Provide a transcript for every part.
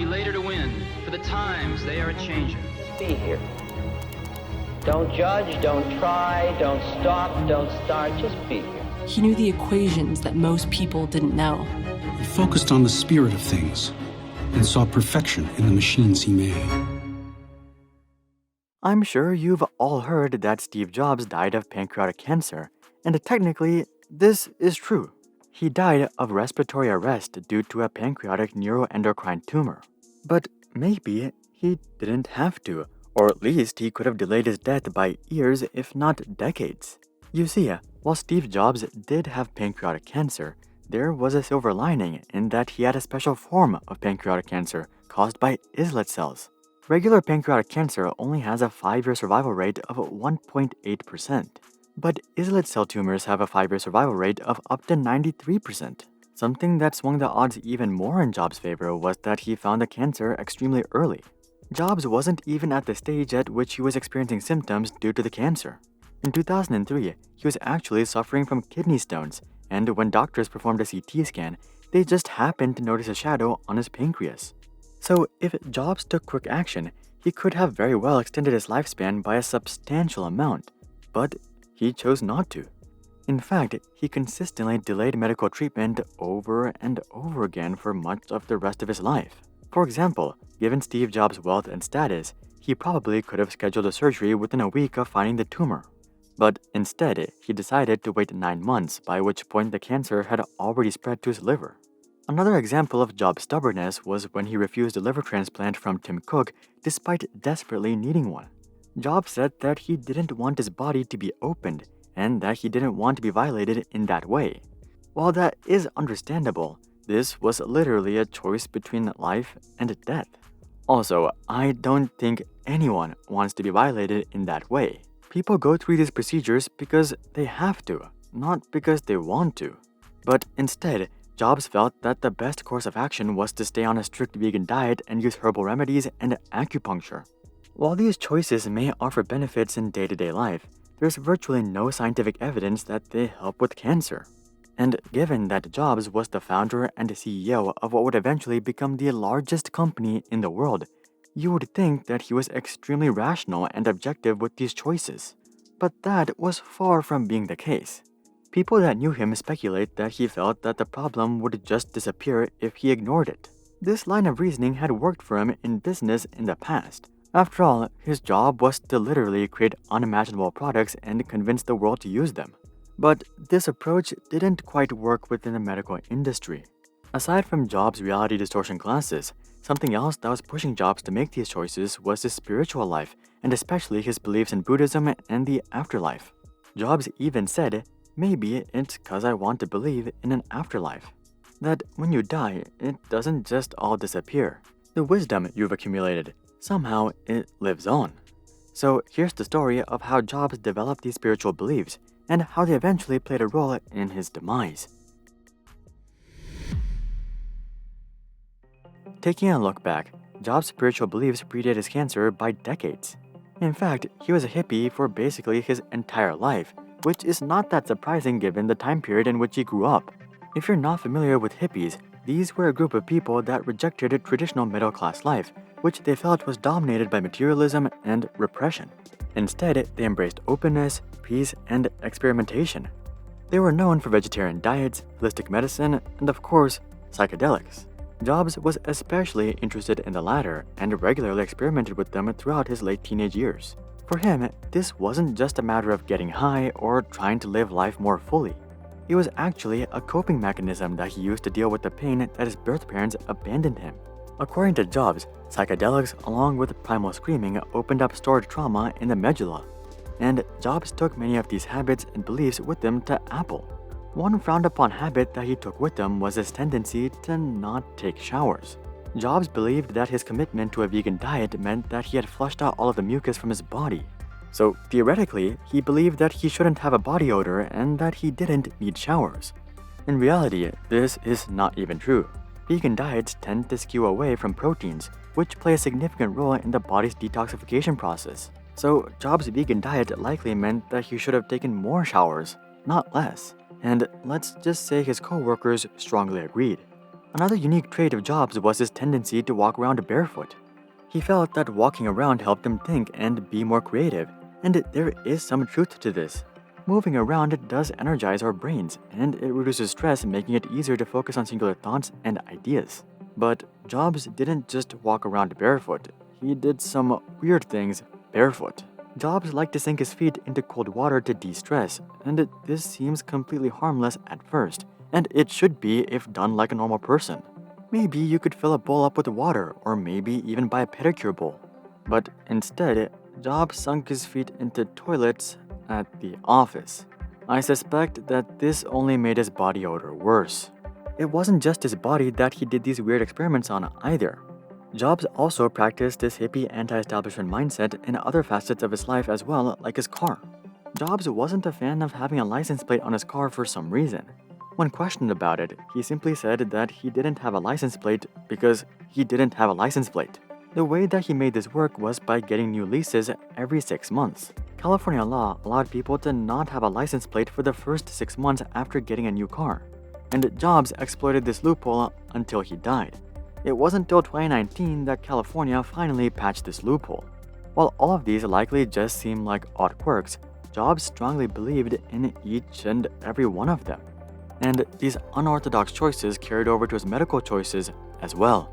be later to win, for the times they are a-changing. Be here. Don't judge, don't try, don't stop, don't start, just be here. He knew the equations that most people didn't know. He focused on the spirit of things and saw perfection in the machines he made. I'm sure you've all heard that Steve Jobs died of pancreatic cancer, and technically, this is true. He died of respiratory arrest due to a pancreatic neuroendocrine tumor. But maybe he didn't have to, or at least he could have delayed his death by years, if not decades. You see, while Steve Jobs did have pancreatic cancer, there was a silver lining in that he had a special form of pancreatic cancer caused by islet cells. Regular pancreatic cancer only has a 5-year survival rate of 1.8%, but islet cell tumors have a 5-year survival rate of up to 93%. Something that swung the odds even more in Jobs' favor was that he found the cancer extremely early. Jobs wasn't even at the stage at which he was experiencing symptoms due to the cancer. In 2003, he was actually suffering from kidney stones, and when doctors performed a CT scan, they just happened to notice a shadow on his pancreas. So if Jobs took quick action, he could have very well extended his lifespan by a substantial amount, but he chose not to. In fact, he consistently delayed medical treatment over and over again for much of the rest of his life. For example, given Steve Jobs' wealth and status, he probably could have scheduled a surgery within a week of finding the tumor. But instead, he decided to wait 9 months, by which point the cancer had already spread to his liver. Another example of Jobs' stubbornness was when he refused a liver transplant from Tim Cook despite desperately needing one. Jobs said that he didn't want his body to be opened and that he didn't want to be violated in that way. While that is understandable, this was literally a choice between life and death. Also, I don't think anyone wants to be violated in that way. People go through these procedures because they have to, not because they want to. But instead, Jobs felt that the best course of action was to stay on a strict vegan diet and use herbal remedies and acupuncture. While these choices may offer benefits in day-to-day life, there's virtually no scientific evidence that they help with cancer. And given that Jobs was the founder and CEO of what would eventually become the largest company in the world, you would think that he was extremely rational and objective with these choices. But that was far from being the case. People that knew him speculate that he felt that the problem would just disappear if he ignored it. This line of reasoning had worked for him in business in the past. After all, his job was to literally create unimaginable products and convince the world to use them. But this approach didn't quite work within the medical industry. Aside from Jobs' reality distortion classes, something else that was pushing Jobs to make these choices was his spiritual life, and especially his beliefs in Buddhism and the afterlife. Jobs even said, "Maybe it's 'cause I want to believe in an afterlife." That when you die, it doesn't just all disappear. The wisdom you've accumulated, somehow it lives on. So here's the story of how Jobs developed these spiritual beliefs and how they eventually played a role in his demise. Taking a look back, Jobs' spiritual beliefs predate his cancer by decades. In fact, he was a hippie for basically his entire life, which is not that surprising given the time period in which he grew up. If you're not familiar with hippies, these were a group of people that rejected traditional middle-class life, which they felt was dominated by materialism and repression. Instead, they embraced openness, peace, and experimentation. They were known for vegetarian diets, holistic medicine, and of course, psychedelics. Jobs was especially interested in the latter and regularly experimented with them throughout his late teenage years. For him, this wasn't just a matter of getting high or trying to live life more fully. It was actually a coping mechanism that he used to deal with the pain that his birth parents abandoned him. According to Jobs, psychedelics along with primal screaming opened up stored trauma in the medulla. And Jobs took many of these habits and beliefs with him to Apple. One frowned upon habit that he took with him was his tendency to not take showers. Jobs believed that his commitment to a vegan diet meant that he had flushed out all of the mucus from his body. So theoretically, he believed that he shouldn't have a body odor and that he didn't need showers. In reality, this is not even true. Vegan diets tend to skew away from proteins, which play a significant role in the body's detoxification process. So Jobs' vegan diet likely meant that he should have taken more showers, not less. And let's just say his co-workers strongly agreed. Another unique trait of Jobs was his tendency to walk around barefoot. He felt that walking around helped him think and be more creative, and there is some truth to this. Moving around does energize our brains, and it reduces stress, making it easier to focus on singular thoughts and ideas. But Jobs didn't just walk around barefoot. He did some weird things barefoot. Jobs liked to sink his feet into cold water to de-stress, and this seems completely harmless at first, and it should be if done like a normal person. Maybe you could fill a bowl up with water, or maybe even buy a pedicure bowl. But instead, Jobs sunk his feet into toilets at the office. I suspect that this only made his body odor worse. It wasn't just his body that he did these weird experiments on either. Jobs also practiced this hippie anti-establishment mindset in other facets of his life as well, like his car. Jobs wasn't a fan of having a license plate on his car for some reason. When questioned about it, he simply said that he didn't have a license plate because he didn't have a license plate. The way that he made this work was by getting new leases every 6 months. California law allowed people to not have a license plate for the first 6 months after getting a new car, and Jobs exploited this loophole until he died. It wasn't until 2019 that California finally patched this loophole. While all of these likely just seem like odd quirks, Jobs strongly believed in each and every one of them. And these unorthodox choices carried over to his medical choices as well.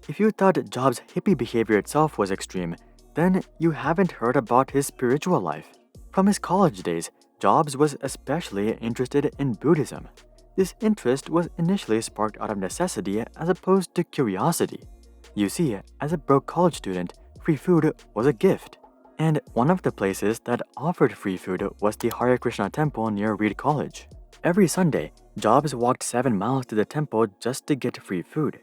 If you thought Jobs' hippie behavior itself was extreme, then you haven't heard about his spiritual life. From his college days, Jobs was especially interested in Buddhism. This interest was initially sparked out of necessity as opposed to curiosity. You see, as a broke college student, free food was a gift. And one of the places that offered free food was the Hare Krishna temple near Reed College. Every Sunday, Jobs walked 7 miles to the temple just to get free food.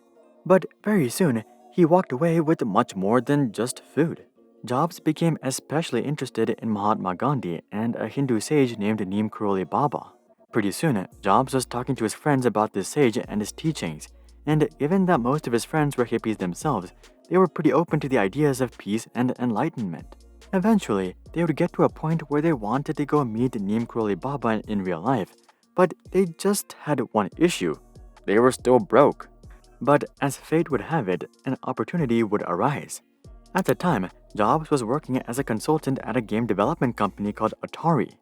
But very soon, he walked away with much more than just food. Jobs became especially interested in Mahatma Gandhi and a Hindu sage named Neem Karoli Baba. Pretty soon, Jobs was talking to his friends about this sage and his teachings, and given that most of his friends were hippies themselves, they were pretty open to the ideas of peace and enlightenment. Eventually, they would get to a point where they wanted to go meet Neem Karoli Baba in real life, but they just had one issue. They were still broke. But as fate would have it, an opportunity would arise. At the time, Jobs was working as a consultant at a game development company called Atari.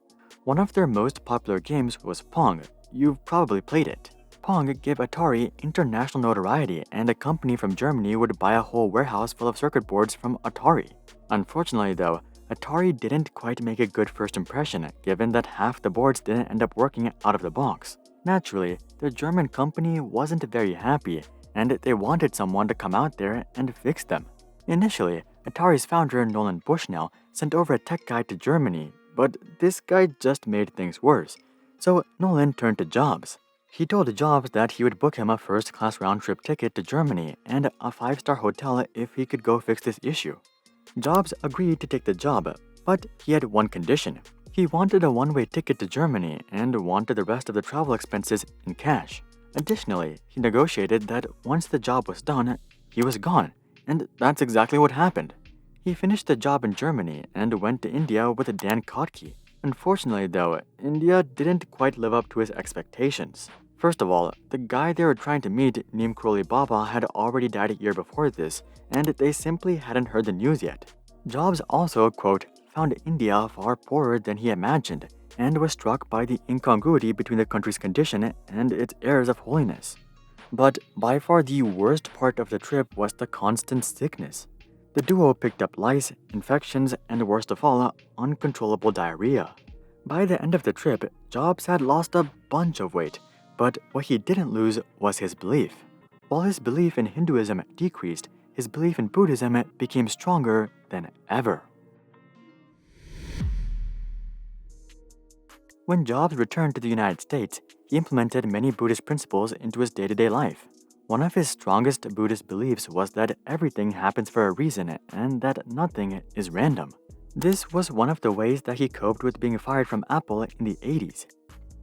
One of their most popular games was Pong. You've probably played it. Pong gave Atari international notoriety, and a company from Germany would buy a whole warehouse full of circuit boards from Atari. Unfortunately though, Atari didn't quite make a good first impression, given that half the boards didn't end up working out of the box. Naturally, the German company wasn't very happy, and they wanted someone to come out there and fix them. Initially, Atari's founder Nolan Bushnell sent over a tech guy to Germany, but this guy just made things worse. So Nolan turned to Jobs. He told Jobs that he would book him a first-class round-trip ticket to Germany and a 5-star hotel if he could go fix this issue. Jobs agreed to take the job, but he had one condition. He wanted a one-way ticket to Germany and wanted the rest of the travel expenses in cash. Additionally, he negotiated that once the job was done, he was gone, and that's exactly what happened. He finished the job in Germany and went to India with Dan Kotke. Unfortunately though, India didn't quite live up to his expectations. First of all, the guy they were trying to meet, Neem Karoli Baba, had already died a year before this, and they simply hadn't heard the news yet. Jobs also, quote, found India far poorer than he imagined, and was struck by the incongruity between the country's condition and its airs of holiness. But by far the worst part of the trip was the constant sickness. The duo picked up lice, infections, and worst of all, uncontrollable diarrhea. By the end of the trip, Jobs had lost a bunch of weight, but what he didn't lose was his belief. While his belief in Hinduism decreased, his belief in Buddhism became stronger than ever. When Jobs returned to the United States, he implemented many Buddhist principles into his day-to-day life. One of his strongest Buddhist beliefs was that everything happens for a reason and that nothing is random. This was one of the ways that he coped with being fired from Apple in the 80s.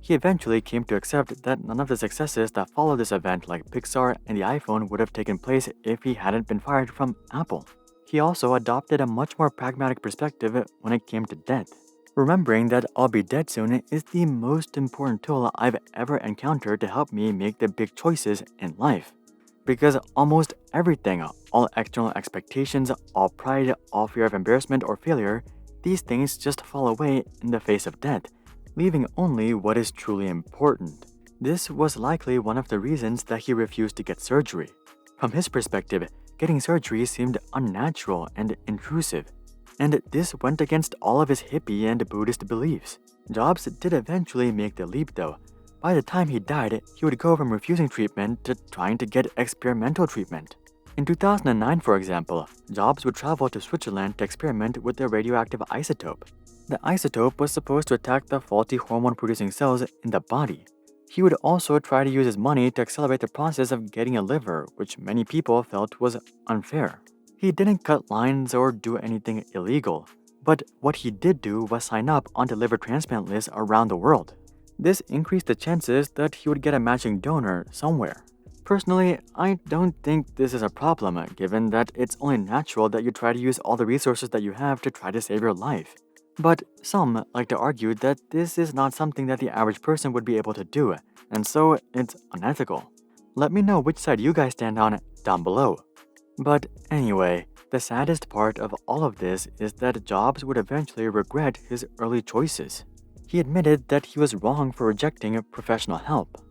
He eventually came to accept that none of the successes that followed this event, like Pixar and the iPhone, would have taken place if he hadn't been fired from Apple. He also adopted a much more pragmatic perspective when it came to death. Remembering that I'll be dead soon is the most important tool I've ever encountered to help me make the big choices in life. Because almost everything, all external expectations, all pride, all fear of embarrassment or failure, these things just fall away in the face of death, leaving only what is truly important. This was likely one of the reasons that he refused to get surgery. From his perspective, getting surgery seemed unnatural and intrusive, and this went against all of his hippie and Buddhist beliefs. Jobs did eventually make the leap though. By the time he died, he would go from refusing treatment to trying to get experimental treatment. In 2009, for example, Jobs would travel to Switzerland to experiment with a radioactive isotope. The isotope was supposed to attack the faulty hormone-producing cells in the body. He would also try to use his money to accelerate the process of getting a liver, which many people felt was unfair. He didn't cut lines or do anything illegal, but what he did do was sign up on the liver transplant lists around the world. This increased the chances that he would get a matching donor somewhere. Personally, I don't think this is a problem, given that it's only natural that you try to use all the resources that you have to try to save your life. But some like to argue that this is not something that the average person would be able to do, and so it's unethical. Let me know which side you guys stand on down below. But anyway, the saddest part of all of this is that Jobs would eventually regret his early choices. He admitted that he was wrong for rejecting professional help.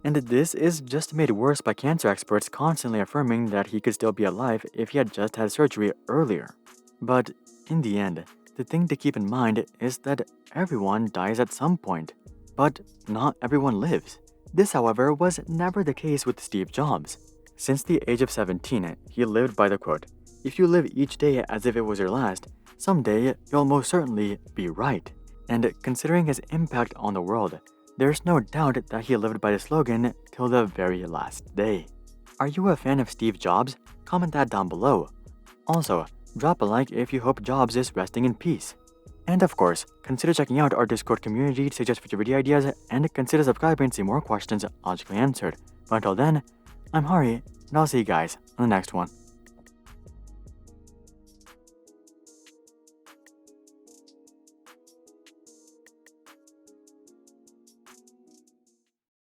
And this is just made worse by cancer experts constantly affirming that he could still be alive if he had just had surgery earlier. But in the end, the thing to keep in mind is that everyone dies at some point, but not everyone lives. This, however, was never the case with Steve Jobs. Since the age of 17, he lived by the quote, "If you live each day as if it was your last, someday you'll most certainly be right." And considering his impact on the world, there's no doubt that he lived by the slogan till the very last day. Are you a fan of Steve Jobs? Comment that down below. Also, drop a like if you hope Jobs is resting in peace. And of course, consider checking out our Discord community to suggest future video ideas and consider subscribing to see more questions logically answered. But until then, I'm Hari, and I'll see you guys on the next one.